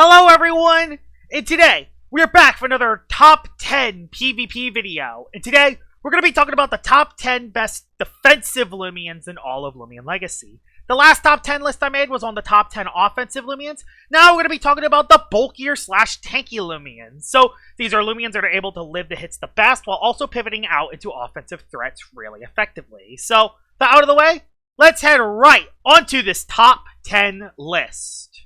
Hello everyone, and today we are back for another top 10 PvP video. And today we're going to be talking about the top 10 best defensive Loomians in all of Loomian Legacy. The last top 10 list I made was on the top 10 offensive Loomians. Now we're going to be talking about the bulkier slash tanky Loomians. So these are Loomians that are able to live the hits the best while also pivoting out into offensive threats really effectively. So, that out of the way, let's head right onto this top 10 list.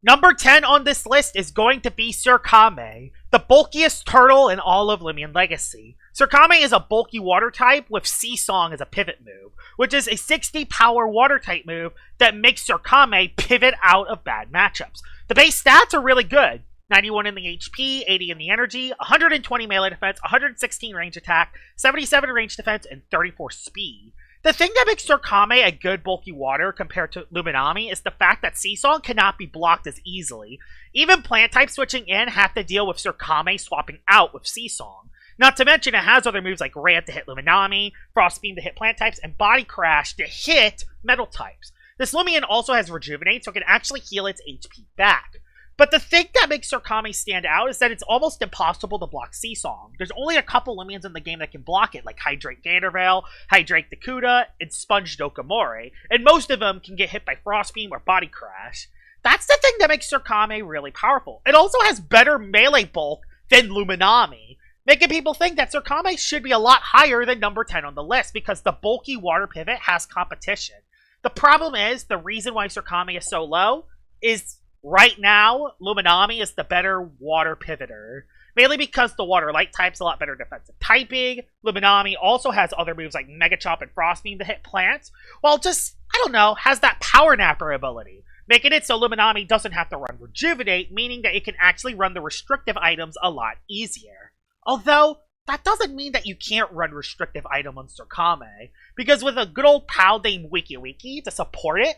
Number 10 on this list is going to be Sirame, the bulkiest turtle in all of Loomian Legacy. Sirame is a bulky water type with Seasong as a pivot move, which is a 60 power water type move that makes Sirame pivot out of bad matchups. The base stats are really good. 91 in the HP, 80 in the energy, 120 melee defense, 116 range attack, 77 range defense, and 34 speed. The thing that makes Sirame a good bulky water compared to Luminami is the fact that Seasong cannot be blocked as easily. Even plant types switching in have to deal with Sirame swapping out with Seasong. Not to mention it has other moves like Rant to hit Luminami, Frost Beam to hit plant types, and Body Crash to hit metal types. This Loomian also has Rejuvenate, so it can actually heal its HP back. But the thing that makes Sirame stand out is that it's almost impossible to block Seasong. There's only a couple Loomians in the game that can block it, like Hydrate Gandervale, Hydrate Dakuda, and Sponge Dokamori, and most of them can get hit by Frost Beam or Body Crash. That's the thing that makes Sirame really powerful. It also has better melee bulk than Luminami, making people think that Sirame should be a lot higher than number 10 on the list because the bulky water pivot has competition. The problem is, the reason why Sirame is so low is right now, Luminami is the better water pivoter. Mainly because the water light type's a lot better defensive typing. Luminami also has other moves like Mega Chop and Frost Beam to hit plants. While just, I don't know, has that Power Napper ability. Making it so Luminami doesn't have to run Rejuvenate, meaning that it can actually run the restrictive items a lot easier. Although, that doesn't mean that you can't run restrictive item on Sirame. Because with a good old pal named Wiki to support it,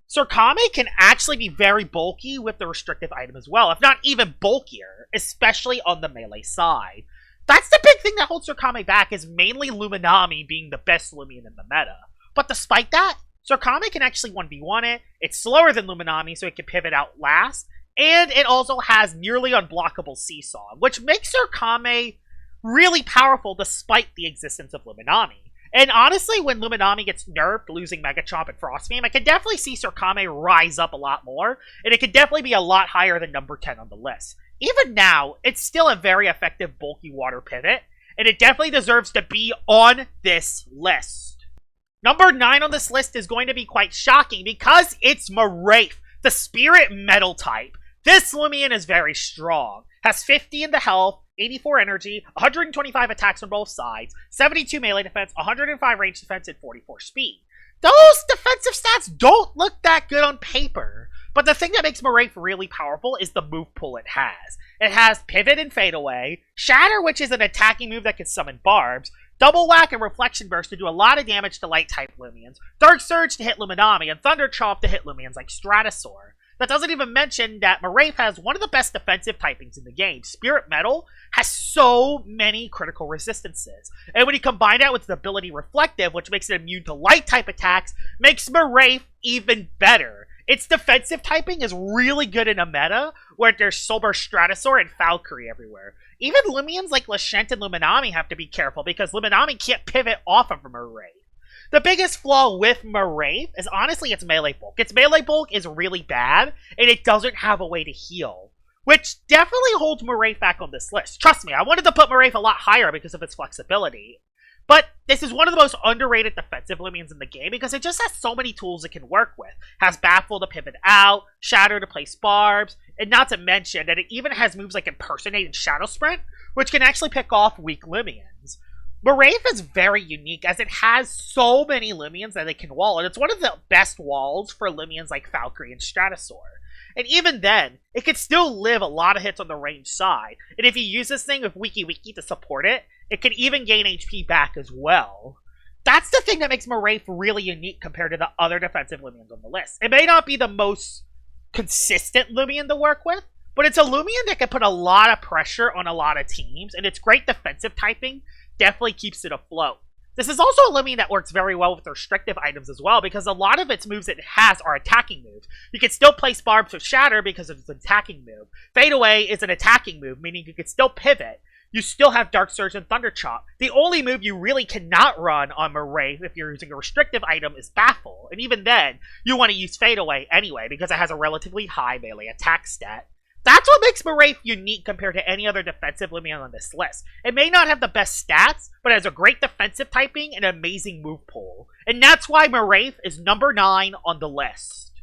Sirame can actually be very bulky with the restrictive item as well, if not even bulkier, especially on the melee side. That's the big thing that holds Sirame back, is mainly Luminami being the best Loomian in the meta. But despite that, Sirame can actually 1v1 it, it's slower than Luminami so it can pivot out last, and it also has nearly unblockable Seesaw, which makes Sirame really powerful despite the existence of Luminami. And honestly, when Luminami gets nerfed, losing Mega Chomp and Frost Beam, I can definitely see Sirame rise up a lot more, and it could definitely be a lot higher than number 10 on the list. Even now, it's still a very effective bulky water pivot, and it definitely deserves to be on this list. Number 9 on this list is going to be quite shocking because it's Marraith, the Spirit Metal type. This Loomian is very strong, has 50 in the health, 84 energy, 125 attacks on both sides, 72 melee defense, 105 range defense, and 44 speed. Those defensive stats don't look that good on paper, but the thing that makes Marraith really powerful is the move pool it has. It has Pivot and Fade Away, Shatter, which is an attacking move that can summon barbs, Double Whack and Reflection Burst to do a lot of damage to light-type Loomians, Dark Surge to hit Luminami, and Thunder Chomp to hit Loomians like Stratosaur. That doesn't even mention that Marraith has one of the best defensive typings in the game. Spirit Metal has so many critical resistances. And when you combine that with the ability Reflective, which makes it immune to light-type attacks, makes Marraith even better. Its defensive typing is really good in a meta where there's Solar Stratosaur and Valkyrie everywhere. Even Loomians like Lashent and Luminami have to be careful because Luminami can't pivot off of Marraith. The biggest flaw with Marraith is honestly its melee bulk. Its melee bulk is really bad, and it doesn't have a way to heal, which definitely holds Marraith back on this list. Trust me, I wanted to put Marraith a lot higher because of its flexibility. But this is one of the most underrated defensive Loomians in the game because it just has so many tools it can work with. It has Baffle to pivot out, Shatter to place barbs, and not to mention that it even has moves like Impersonate and Shadow Sprint, which can actually pick off weak Loomians. Marraith is very unique as it has so many Loomians that it can wall, and it's one of the best walls for Loomians like Valkyrie and Stratosaur. And even then, it can still live a lot of hits on the range side, and if you use this thing with Wiki to support it, it can even gain HP back as well. That's the thing that makes Marraith really unique compared to the other defensive Loomians on the list. It may not be the most consistent Loomian to work with, but it's a Loomian that can put a lot of pressure on a lot of teams, and its great defensive typing definitely keeps it afloat. This is also a Loomian that works very well with restrictive items as well, because a lot of its moves it has are attacking moves. You can still place Barbs with Shatter because it's an attacking move. Fade Away is an attacking move, meaning you can still pivot. You still have Dark Surge and Thunder Chop. The only move you really cannot run on Marraith if you're using a restrictive item is Baffle, and even then, you want to use Fade Away anyway, because it has a relatively high melee attack stat. That's what makes Marraith unique compared to any other defensive Loomian on this list. It may not have the best stats, but it has a great defensive typing and an amazing move pool. And that's why Marraith is number 9 on the list.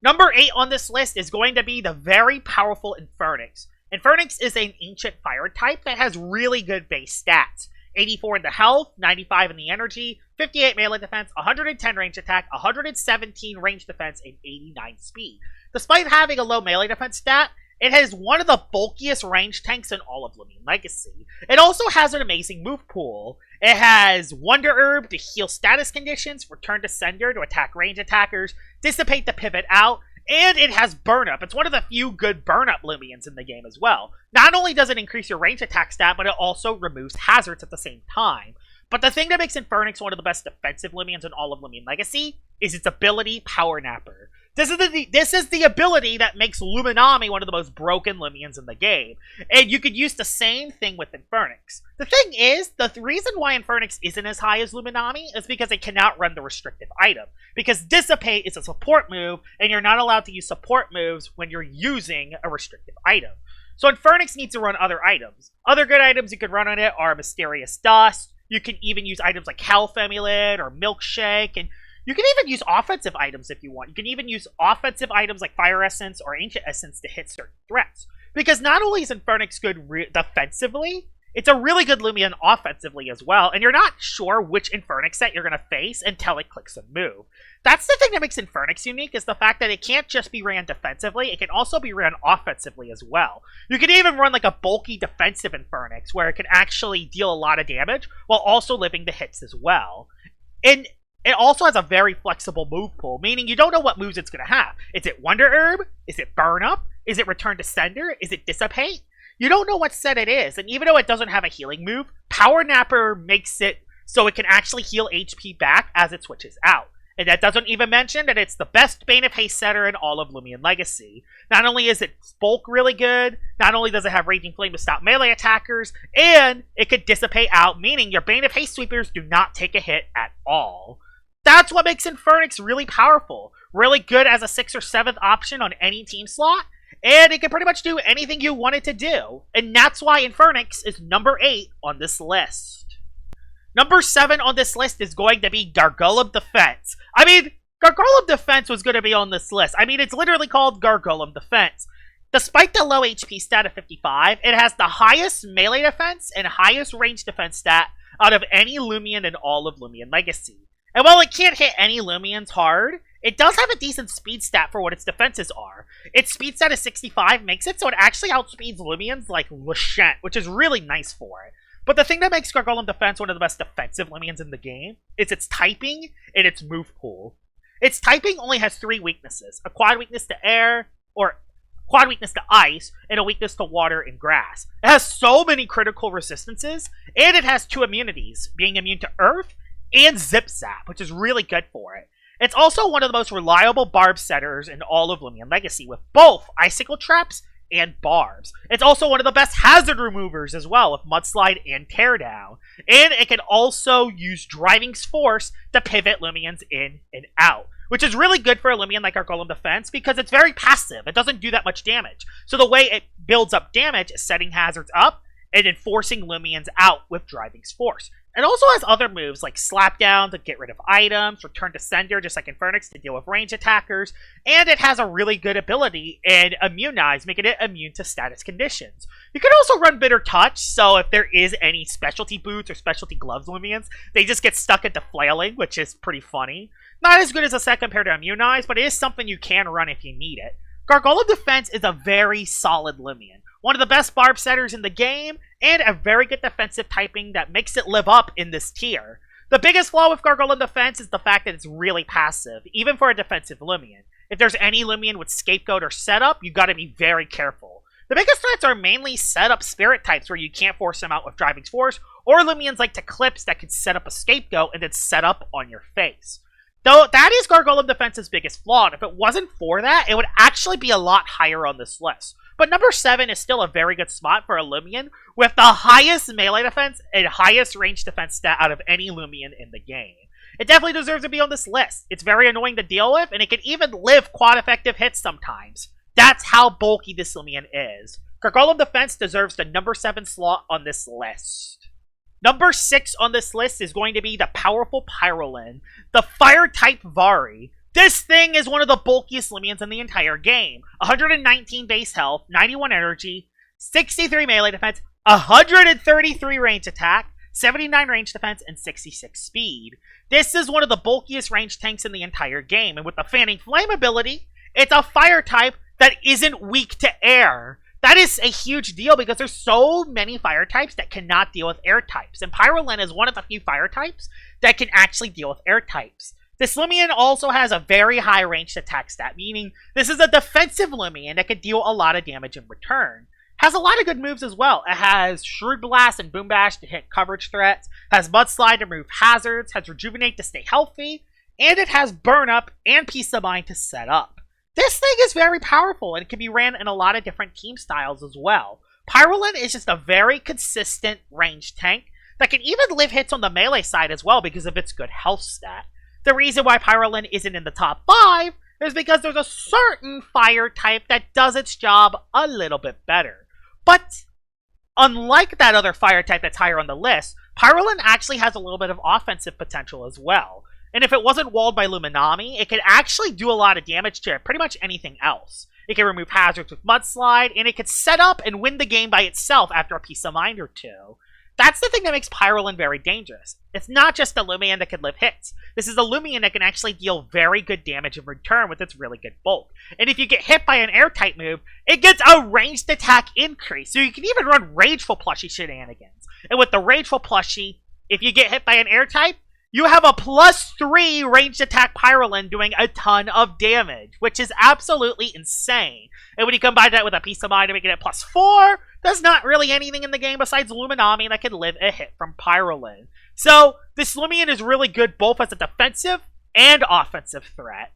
Number 8 on this list is going to be the very powerful Infernix. Infernix is an ancient fire type that has really good base stats. 84 in the health, 95 in the energy, 58 melee defense, 110 range attack, 117 range defense, and 89 speed. Despite having a low melee defense stat, it has one of the bulkiest range tanks in all of Loomian Legacy. It also has an amazing move pool. It has Wonder Herb to heal status conditions, Return to Sender to attack range attackers, Dissipate to pivot out, and it has Burn Up. It's one of the few good Burn Up Loomians in the game as well. Not only does it increase your range attack stat, but it also removes hazards at the same time. But the thing that makes Infernix one of the best defensive Loomians in all of Loomian Legacy is its ability, Power Napper. This is the ability that makes Luminami one of the most broken Loomians in the game. And you could use the same thing with Infernix. The thing is, the reason why Infernix isn't as high as Luminami is because it cannot run the restrictive item. Because Dissipate is a support move, and you're not allowed to use support moves when you're using a restrictive item. So Infernix needs to run other items. Other good items you could run on it are Mysterious Dust. You can even use items like Health Amulet or Milkshake, and you can even use offensive items if you want. You can even use offensive items like Fire Essence or Ancient Essence to hit certain threats. Because not only is Infernix good defensively, it's a really good Loomian offensively as well, and you're not sure which Infernix set you're going to face until it clicks a move. That's the thing that makes Infernix unique, is the fact that it can't just be ran defensively, it can also be ran offensively as well. You can even run like a bulky defensive Infernix, where it can actually deal a lot of damage, while also living the hits as well. And it also has a very flexible move pool, meaning you don't know what moves it's going to have. Is it Wonder Herb? Is it Burn Up? Is it Return to Sender? Is it Dissipate? You don't know what set it is, and even though it doesn't have a healing move, Power Napper makes it so it can actually heal HP back as it switches out. And that doesn't even mention that it's the best Bane of Haste setter in all of Loomian Legacy. Not only is its bulk really good, not only does it have Raging Flame to stop melee attackers, and it could dissipate out, meaning your Bane of Haste sweepers do not take a hit at all. That's what makes Infernix really powerful. Really good as a 6th or 7th option on any team slot, and it can pretty much do anything you want it to do. And that's why Infernix is number 8 on this list. Number 7 on this list is going to be Gargolem-Defense. I mean, Gargolem-Defense was going to be on this list. I mean, it's literally called Gargolem-Defense. Despite the low HP stat of 55, it has the highest melee defense and highest range defense stat out of any Loomian in all of Loomian Legacy. And while it can't hit any Loomians hard, it does have a decent speed stat for what its defenses are. Its speed stat of 65 makes it so it actually outspeeds Loomians like Leshent, which is really nice for it. But the thing that makes Gargolem-Defense one of the best defensive Loomians in the game is its typing and its move pool. Its typing only has 3 weaknesses: a quad weakness to air, or quad weakness to ice, and a weakness to water and grass. It has so many critical resistances, and it has 2 immunities, being immune to earth and Zip Zap, which is really good for it. It's also one of the most reliable barb setters in all of Loomian Legacy, with both icicle traps and barbs. It's also one of the best hazard removers as well, with Mudslide and Teardown. And it can also use Driving Force to pivot Loomians in and out, which is really good for a Loomian like Gargolem-Defense because it's very passive. It doesn't do that much damage. So the way it builds up damage is setting hazards up and then forcing Loomians out with Driving Force. It also has other moves like Slapdown to get rid of items, Return to Sender just like Infernix to deal with range attackers, and it has a really good ability in Immunize, making it immune to status conditions. You can also run Bitter Touch, so if there is any specialty boots or specialty gloves Loomians, they just get stuck into flailing, which is pretty funny. Not as good as a set compared to Immunize, but it is something you can run if you need it. Gargolem-Defense is a very solid Loomian, one of the best barb setters in the game, and a very good defensive typing that makes it live up in this tier. The biggest flaw with Gargolem-Defense is the fact that it's really passive, even for a defensive Loomian. If there's any Loomian with Scapegoat or Setup, you gotta be very careful. The biggest threats are mainly setup spirit types where you can't force them out with Driving Force, or Loomians like to clips that can set up a scapegoat and then set up on your face. Though that is Gargolem-Defense's biggest flaw, and if it wasn't for that, it would actually be a lot higher on this list. But number 7 is still a very good spot for a Loomian with the highest melee defense and highest range defense stat out of any Loomian in the game. It definitely deserves to be on this list. It's very annoying to deal with, and it can even live quad-effective hits sometimes. That's how bulky this Loomian is. Gargolem-Defense deserves the number 7 slot on this list. Number 6 on this list is going to be the powerful Pyrolen, the Fire-type Vari. This thing is one of the bulkiest Loomians in the entire game. 119 base health, 91 energy, 63 melee defense, 133 range attack, 79 range defense, and 66 speed. This is one of the bulkiest range tanks in the entire game, and with the Fanning Flame ability, it's a fire type that isn't weak to air. That is a huge deal because there's so many fire types that cannot deal with air types, and Pyrolen is one of the few fire types that can actually deal with air types. This Loomian also has a very high ranged attack stat, meaning this is a defensive Loomian that can deal a lot of damage in return. Has a lot of good moves as well. It has Shrewd Blast and Boom Bash to hit coverage threats, has Mudslide to remove hazards, has Rejuvenate to stay healthy, and it has Burn Up and Peace of Mind to set up. This thing is very powerful, and it can be ran in a lot of different team styles as well. Pyrolen is just a very consistent ranged tank that can even live hits on the melee side as well because of its good health stat. The reason why Pyrolen isn't in the top 5 is because there's a certain fire type that does its job a little bit better. But unlike that other fire type that's higher on the list, Pyrolen actually has a little bit of offensive potential as well. And if it wasn't walled by Luminami, it could actually do a lot of damage to pretty much anything else. It can remove hazards with Mudslide, and it could set up and win the game by itself after a Peace of Mind or two. That's the thing that makes Pyrolen very dangerous. It's not just a Loomian that can live hits. This is a Loomian that can actually deal very good damage in return with its really good bulk. And if you get hit by an air-type move, it gets a ranged attack increase. So you can even run Rageful Plushie shenanigans. And with the Rageful Plushie, if you get hit by an air-type, you have a +3 ranged attack Pyrolen doing a ton of damage, which is absolutely insane. And when you combine that with a Peace of Mind to make it at +4, there's not really anything in the game besides Luminami that can live a hit from Pyrolen. So, this Loomian is really good both as a defensive and offensive threat.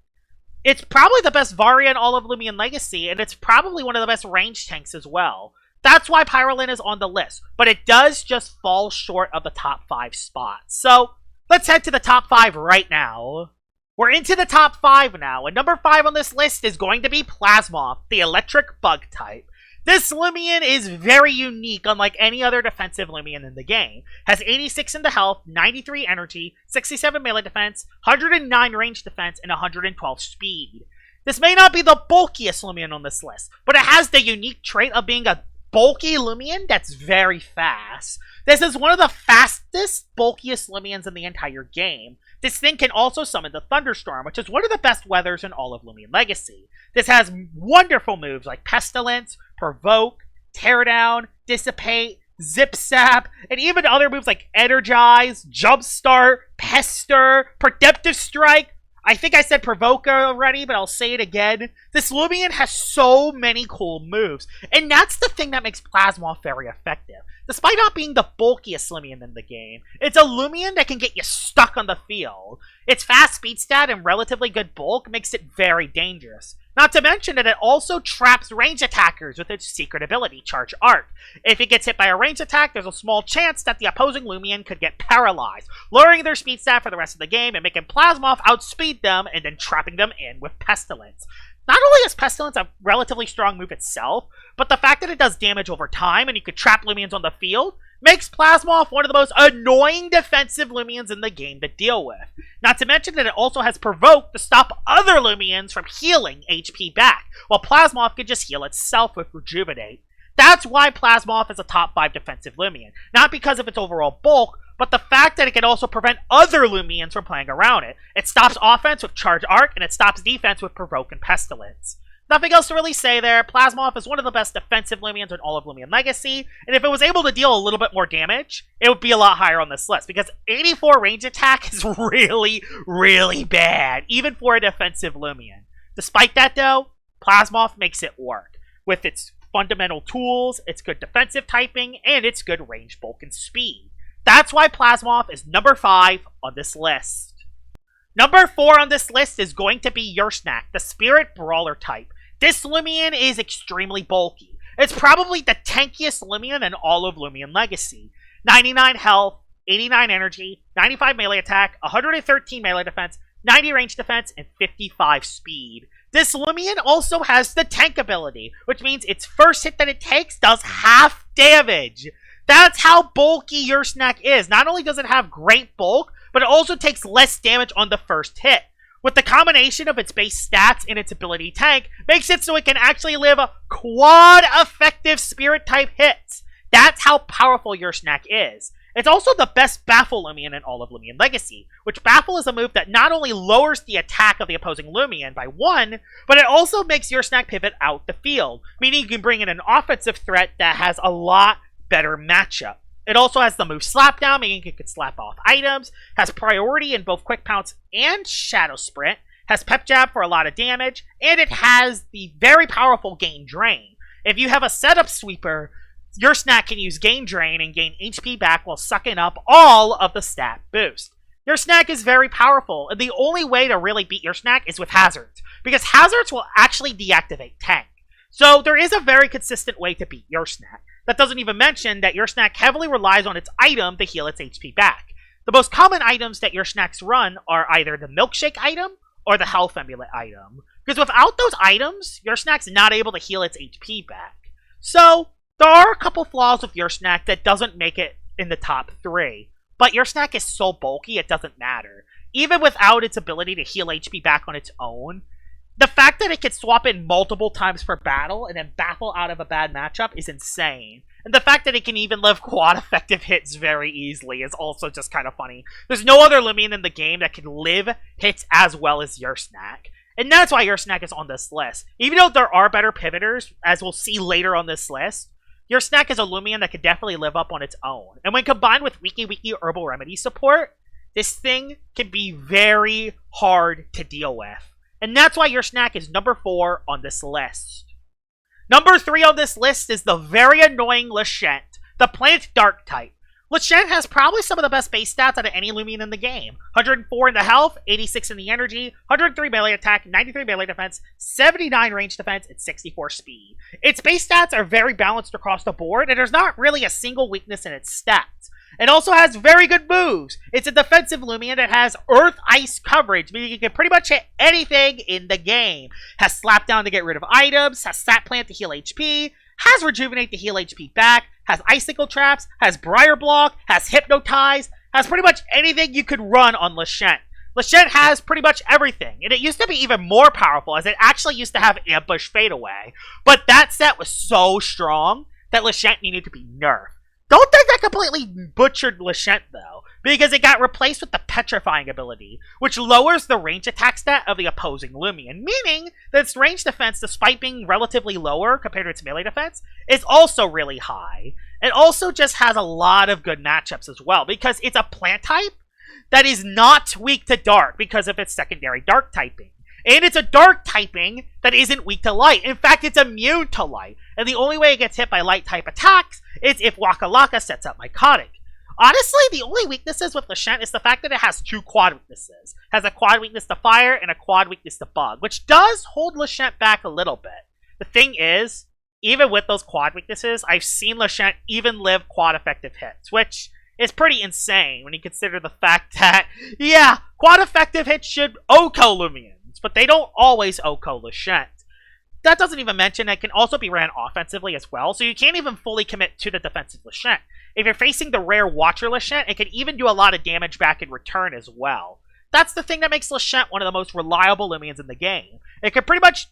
It's probably the best Vari in all of Loomian Legacy, and it's probably one of the best range tanks as well. That's why Pyrolen is on the list, but it does just fall short of the top 5 spots. So, let's head to the top 5 right now. We're into the top 5 now, and number 5 on this list is going to be Plasmoth, the electric bug type. This Loomian is very unique, unlike any other defensive Loomian in the game. Has 86 in the health, 93 energy, 67 melee defense, 109 range defense, and 112 speed. This may not be the bulkiest Loomian on this list, but it has the unique trait of being a bulky Loomian that's very fast. This is one of the fastest, bulkiest Loomians in the entire game. This thing can also summon the Thunderstorm, which is one of the best weathers in all of Loomian Legacy. This has wonderful moves like Pestilence, Provoke, Teardown, Dissipate, Zip Sap, and even other moves like Energize, Jumpstart, Pester, Perceptive Strike. I think I said Provoke already, but I'll say it again. This Loomian has so many cool moves, and that's the thing that makes Plasmoth very effective. Despite not being the bulkiest Loomian in the game, it's a Loomian that can get you stuck on the field. Its fast speed stat and relatively good bulk makes it very dangerous. Not to mention that it also traps range attackers with its secret ability, Charge Arc. If it gets hit by a range attack, there's a small chance that the opposing Loomian could get paralyzed, lowering their speed stat for the rest of the game and making Plasmoth outspeed them and then trapping them in with Pestilence. Not only is Pestilence a relatively strong move itself, but the fact that it does damage over time and you could trap Loomians on the field makes Plasmoth one of the most annoying defensive Loomians in the game to deal with. Not to mention that it also has Provoke to stop other Loomians from healing HP back, while Plasmoth can just heal itself with Rejuvenate. That's why Plasmoth is a top 5 defensive Loomian. Not because of its overall bulk, but the fact that it can also prevent other Loomians from playing around it. It stops offense with Charge Arc, and it stops defense with Provoke and Pestilence. Nothing else to really say there. Plasmoth is one of the best defensive Loomians in all of Loomian Legacy, and if it was able to deal a little bit more damage, it would be a lot higher on this list, because 84 range attack is really, really bad, even for a defensive Loomian. Despite that, though, Plasmoth makes it work, with its fundamental tools, its good defensive typing, and its good range, bulk, and speed. That's why Plasmoth is number 5 on this list. Number 4 on this list is going to be Ursnac, the Spirit Brawler type. This Loomian is extremely bulky. It's probably the tankiest Loomian in all of Loomian Legacy. 99 health, 89 energy, 95 melee attack, 113 melee defense, 90 range defense, and 55 speed. This Loomian also has the tank ability, which means its first hit that it takes does half damage. That's how bulky Ursnac is. Not only does it have great bulk, but it also takes less damage on the first hit. With the combination of its base stats and its ability tank, makes it so it can actually live quad effective spirit type hits. That's how powerful Ursnac is. It's also the best Baffle Loomian in all of Loomian Legacy, which Baffle is a move that not only lowers the attack of the opposing Loomian by 1, but it also makes Ursnac pivot out the field, meaning you can bring in an offensive threat that has a lot better matchup. It also has the move Slapdown, meaning it can slap off items, has priority in both Quick Pounce and Shadow Sprint, has Pep Jab for a lot of damage, and it has the very powerful Gain Drain. If you have a setup sweeper, Ursnac can use Gain Drain and gain HP back while sucking up all of the stat boost. Ursnac is very powerful, and the only way to really beat Ursnac is with hazards, because hazards will actually deactivate tank. So there is a very consistent way to beat Ursnac. That doesn't even mention that Ursnac heavily relies on its item to heal its HP back. The most common items that Ursnacs run are either the Milkshake item or the Health Amulet item, because without those items, Ursnac's not able to heal its HP back. So there are a couple flaws with Ursnac that doesn't make it in the top 3, but Ursnac is so bulky it doesn't matter. Even without its ability to heal HP back on its own, the fact that it can swap in multiple times per battle and then baffle out of a bad matchup is insane. And the fact that it can even live quad effective hits very easily is also just kind of funny. There's no other Loomian in the game that can live hits as well as Ursnac. And that's why Ursnac is on this list. Even though there are better pivoters, as we'll see later on this list, Ursnac is a Loomian that can definitely live up on its own. And when combined with Wiki Herbal Remedy support, this thing can be very hard to deal with. And that's why Ursnac is number 4 on this list. Number 3 on this list is the very annoying Leshent, the Plant Dark type. Leshent has probably some of the best base stats out of any Loomian in the game. 104 in the health, 86 in the energy, 103 melee attack, 93 melee defense, 79 range defense, and 64 speed. Its base stats are very balanced across the board, and there's not really a single weakness in its stats. It also has very good moves. It's a defensive Loomian that has Earth-Ice coverage, meaning you can pretty much hit anything in the game. Has Slapdown to get rid of items, has Sat Plant to heal HP, has Rejuvenate to heal HP back, has Icicle Traps, has Briar Block, has Hypnotize, has pretty much anything you could run on Leshent. Leshent has pretty much everything, and it used to be even more powerful, as it actually used to have Ambush Fadeaway. But that set was so strong that Leshent needed to be nerfed. Don't think that completely butchered Leshent, though, because it got replaced with the Petrifying ability, which lowers the range attack stat of the opposing Loomian, meaning that its range defense, despite being relatively lower compared to its melee defense, is also really high. It also just has a lot of good matchups as well, because it's a plant type that is not weak to dark because of its secondary dark typing. And it's a dark typing that isn't weak to light. In fact, it's immune to light. And the only way it gets hit by light type attacks is if Waka Laka sets up Mycotic. Honestly, the only weaknesses with Leshent is the fact that it has 2 quad weaknesses. It has a quad weakness to fire and a quad weakness to bug, which does hold Leshent back a little bit. The thing is, even with those quad weaknesses, I've seen Leshent even live quad effective hits, which is pretty insane when you consider the fact that, yeah, quad effective hits should OHKO Loomians, but they don't always OHKO Leshent. That doesn't even mention it can also be ran offensively as well, so you can't even fully commit to the defensive Leshent. If you're facing the rare Watcher Leshent, it can even do a lot of damage back in return as well. That's the thing that makes Leshent one of the most reliable Loomians in the game. It can pretty much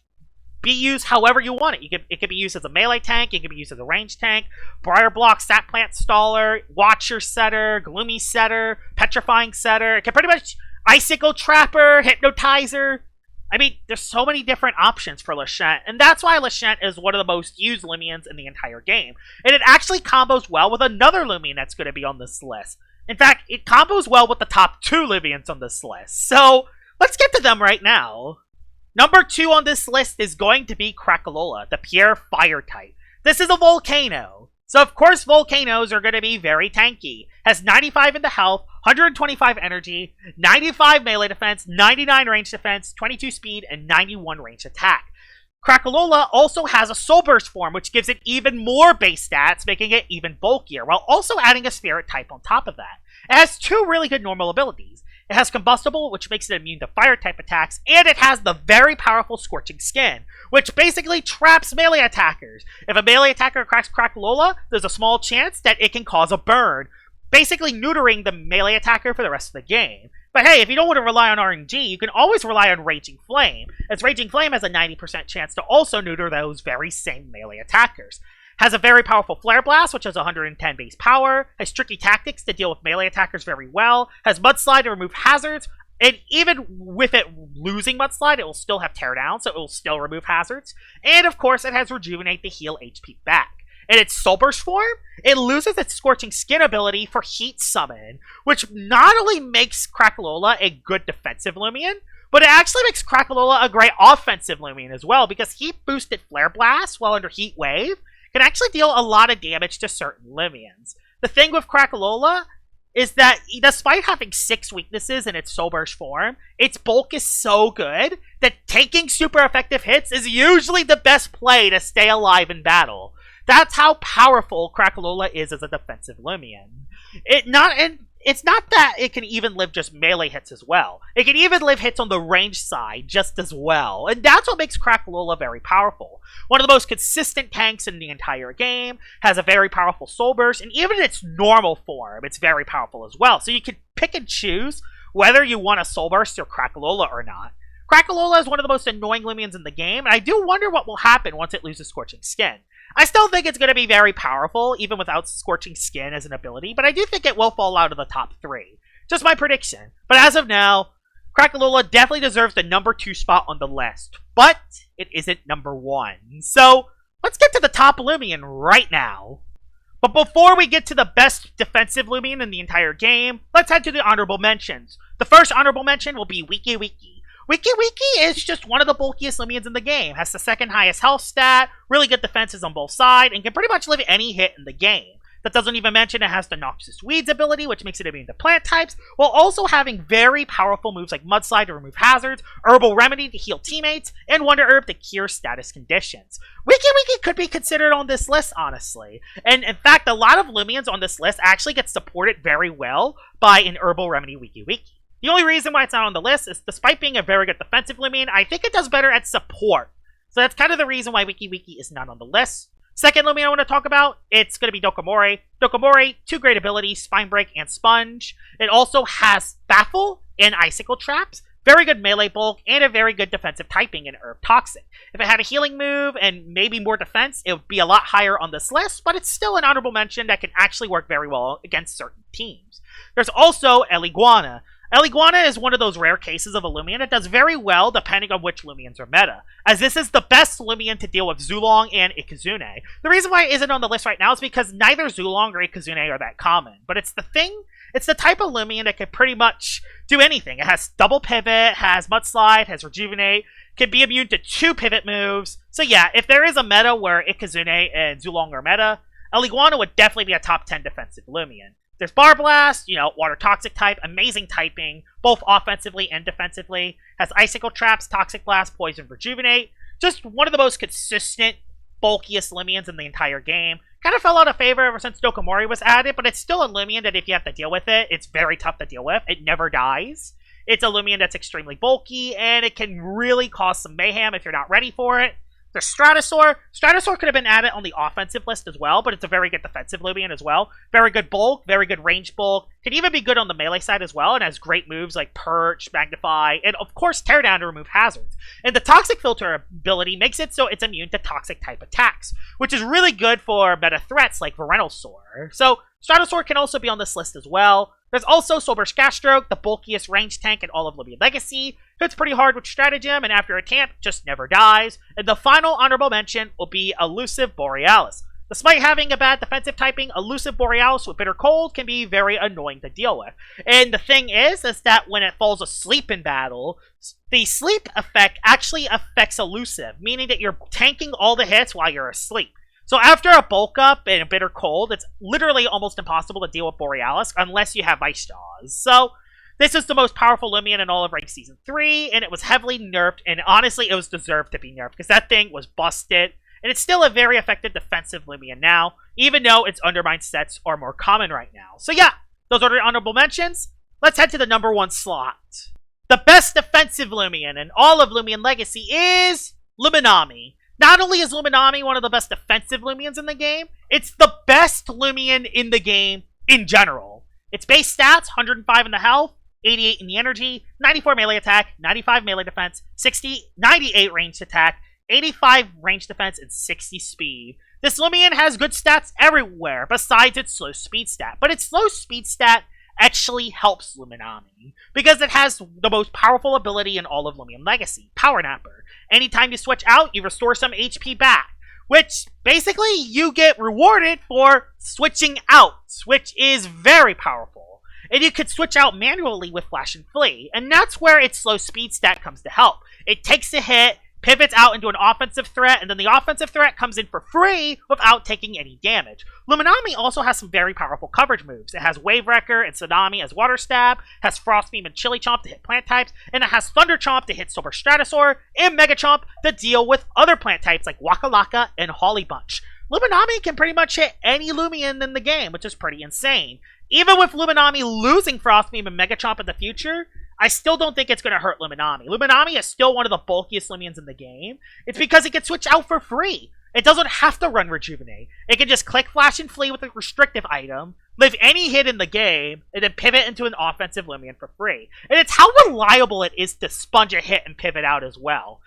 be used however you want it. It can be used as a melee tank, it can be used as a range tank, Briar Block, Sat Plant Staller, Watcher Setter, Gloomy Setter, Petrifying Setter. It can pretty much Icicle Trapper, Hypnotizer. I mean, there's so many different options for Leshent, and that's why Leshent is one of the most used Loomians in the entire game. And it actually combos well with another Loomian that's going to be on this list. In fact, it combos well with the top 2 Loomians on this list. So, let's get to them right now. Number 2 on this list is going to be Krakalola, the pure fire type. This is a volcano. So of course volcanoes are going to be very tanky. Has 95 in the health, 125 energy, 95 melee defense, 99 range defense, 22 speed, and 91 range attack. Krakalola also has a Soul Burst form, which gives it even more base stats, making it even bulkier, while also adding a Spirit type on top of that. It has two really good normal abilities. It has Combustible, which makes it immune to fire type attacks, and it has the very powerful Scorching Skin, which basically traps melee attackers. If a melee attacker cracks Krakalola, there's a small chance that it can cause a burn, basically neutering the melee attacker for the rest of the game. But hey, if you don't want to rely on RNG, you can always rely on Raging Flame, as Raging Flame has a 90% chance to also neuter those very same melee attackers. Has a very powerful Flare Blast, which has 110 base power, has tricky tactics to deal with melee attackers very well, has Mudslide to remove hazards, and even with it losing Mudslide, it will still have Teardown, so it will still remove hazards, and of course it has Rejuvenate to heal HP back. In its Soul Burst form, it loses its Scorching Skin ability for Heat Summon, which not only makes Krakalola a good defensive Loomian, but it actually makes Krakalola a great offensive Loomian as well, because Heat Boosted Flare Blast while under Heat Wave can actually deal a lot of damage to certain Loomians. The thing with Krakalola is that despite having 6 weaknesses in its Soul Burst form, its bulk is so good that taking super effective hits is usually the best play to stay alive in battle. That's how powerful Krakalola is as a defensive Loomian. It's not that it can even live just melee hits as well. It can even live hits on the range side just as well. And that's what makes Krakalola very powerful. One of the most consistent tanks in the entire game, has a very powerful Soul Burst, and even in its normal form, it's very powerful as well. So you can pick and choose whether you want a Soul Burst or Krakalola or not. Krakalola is one of the most annoying Loomians in the game, and I do wonder what will happen once it loses Scorching Skin. I still think it's going to be very powerful, even without Scorching Skin as an ability, but I do think it will fall out of the top 3. Just my prediction. But as of now, Krakalola definitely deserves the number 2 spot on the list, but it isn't number 1. So, let's get to the top Loomian right now. But before we get to the best defensive Loomian in the entire game, let's head to the honorable mentions. The first honorable mention will be Wiki Wiki. Wiki Wiki is just one of the bulkiest Loomians in the game, has the second highest health stat, really good defenses on both sides, and can pretty much live any hit in the game. That doesn't even mention it has the Noxious Weeds ability, which makes it immune to plant types, while also having very powerful moves like Mudslide to remove hazards, Herbal Remedy to heal teammates, and Wonder Herb to cure status conditions. Wiki Wiki could be considered on this list, honestly. And in fact, a lot of Loomians on this list actually get supported very well by an Herbal Remedy Wiki Wiki. The only reason why it's not on the list is, despite being a very good defensive Loomian, I think it does better at support. So that's kind of the reason why Wiki Wiki is not on the list. Second Loomian I want to talk about, it's going to be Dokomori. Dokomori, 2 great abilities, Spine Break and Sponge. It also has Baffle and Icicle Traps, very good melee bulk, and a very good defensive typing in Herb Toxic. If it had a healing move and maybe more defense, it would be a lot higher on this list, but it's still an honorable mention that can actually work very well against certain teams. There's also Eliguana. Eliguana is one of those rare cases of a Loomian that does very well depending on which Loomians are meta, as this is the best Loomian to deal with Zulong and Ikazune. The reason why it isn't on the list right now is because neither Zulong or Ikazune are that common, but it's the type of Loomian that can pretty much do anything. It has double pivot, has Mudslide, has Rejuvenate, can be immune to 2 pivot moves. So yeah, if there is a meta where Ikazune and Zulong are meta, Eliguana would definitely be a top 10 defensive Loomian. There's Bar Blast, Water Toxic type, amazing typing, both offensively and defensively. Has Icicle Traps, Toxic Blast, Poison, Rejuvenate. Just one of the most consistent, bulkiest Loomians in the entire game. Kind of fell out of favor ever since Dokomori was added, but it's still a Loomian that if you have to deal with it, it's very tough to deal with. It never dies. It's a Loomian that's extremely bulky, and it can really cause some mayhem if you're not ready for it. There's Stratosaur. Stratosaur could have been added on the offensive list as well, but it's a very good defensive Loomian as well. Very good bulk, very good range bulk. Can even be good on the melee side as well, and has great moves like Perch, Magnify, and of course Teardown to remove hazards. And the Toxic Filter ability makes it so it's immune to toxic type attacks, which is really good for meta threats like Venusaur. So Stratosaur can also be on this list as well. There's also Soul Burst Gastroke, the bulkiest range tank in all of Loomian Legacy. Hits pretty hard with Stratagem, and after a tamp, just never dies. And the final honorable mention will be Elusive Borealis. Despite having a bad defensive typing, Elusive Borealis with Bitter Cold can be very annoying to deal with. And the thing is that when it falls asleep in battle, the sleep effect actually affects Elusive, meaning that you're tanking all the hits while you're asleep. So after a bulk up and a bitter cold, it's literally almost impossible to deal with Borealis unless you have Ice Jaws. So this is the most powerful Loomian in all of Rank Season 3, and it was heavily nerfed, and honestly, it was deserved to be nerfed, because that thing was busted, and it's still a very effective defensive Loomian now, even though its Undermine sets are more common right now. So yeah, those are the honorable mentions. Let's head to the number 1 slot. The best defensive Loomian in all of Loomian Legacy is Luminami. Not only is Luminami one of the best defensive Loomians in the game, it's the best Loomian in the game in general. Its base stats, 105 in the health, 88 in the energy, 94 melee attack, 95 melee defense, 98 ranged attack, 85 ranged defense, and 60 speed. This Loomian has good stats everywhere besides its slow speed stat, but its slow speed stat actually helps Luminami because it has the most powerful ability in all of Loomian Legacy, Power Napper. Anytime you switch out, you restore some HP back, which basically you get rewarded for switching out, which is very powerful. And you could switch out manually with Flash and Flee, and that's where its slow speed stat comes to help. It takes a hit, pivots out into an offensive threat, and then the offensive threat comes in for free without taking any damage. Luminami also has some very powerful coverage moves. It has Wave Wrecker and Tsunami as Water Stab, has Frost Beam and Chili Chomp to hit plant types, and it has Thunder Chomp to hit Super Stratosaur, and Mega Chomp to deal with other plant types like Waka Laka and Holly Bunch. Luminami can pretty much hit any Loomian in the game, which is pretty insane. Even with Luminami losing Frost Beam and Mega Chomp in the future, I still don't think it's going to hurt Luminami. Luminami is still one of the bulkiest Loomians in the game. It's because it can switch out for free. It doesn't have to run Rejuvenate. It can just click Flash and Flee with a restrictive item, live any hit in the game, and then pivot into an offensive Loomian for free. And it's how reliable it is to sponge a hit and pivot out as well.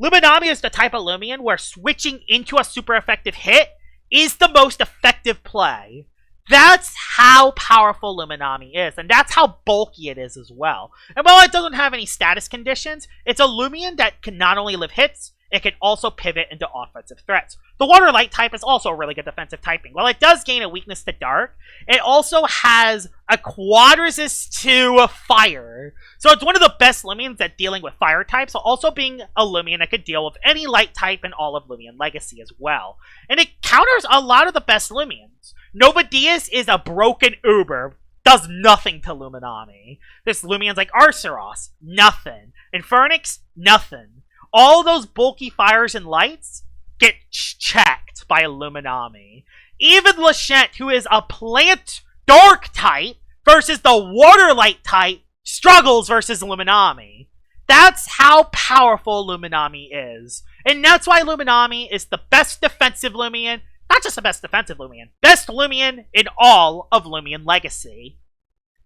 Luminami is the type of Loomian where switching into a super effective hit is the most effective play. That's how powerful Luminami is, and that's how bulky it is as well. And while it doesn't have any status conditions, it's a Loomian that can not only live hits, it can also pivot into offensive threats. The Water Light type is also a really good defensive typing. While it does gain a weakness to Dark, it also has a quad resist to Fire. So it's one of the best Loomians at dealing with Fire types, while also being a Loomian that could deal with any Light type in all of Loomian Legacy as well. And it counters a lot of the best Loomians. Nova Diaz is a broken Uber, does nothing to Luminami. There's Loomians like Arceros, nothing. Infernix, nothing. All those bulky fires and lights get checked by Luminami. Even Lashent, who is a plant dark type versus the water light type, struggles versus Luminami. That's how powerful Luminami is. And that's why Luminami is the best defensive Loomian. Not just the best defensive Loomian, best Loomian in all of Loomian Legacy.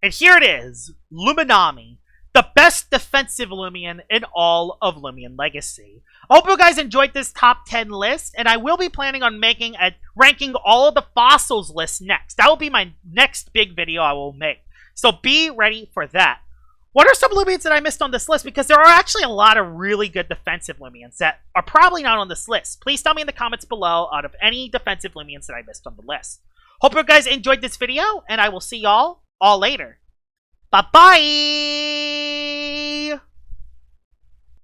And here it is, Luminami, the best defensive Loomian in all of Loomian Legacy. I hope you guys enjoyed this top 10 list, and I will be planning on ranking all of the fossils list next. That will be my next big video I will make. So be ready for that. What are some Loomians that I missed on this list? Because there are actually a lot of really good defensive Loomians that are probably not on this list. Please tell me in the comments below out of any defensive Loomians that I missed on the list. Hope you guys enjoyed this video, and I will see y'all all later. Bye-bye!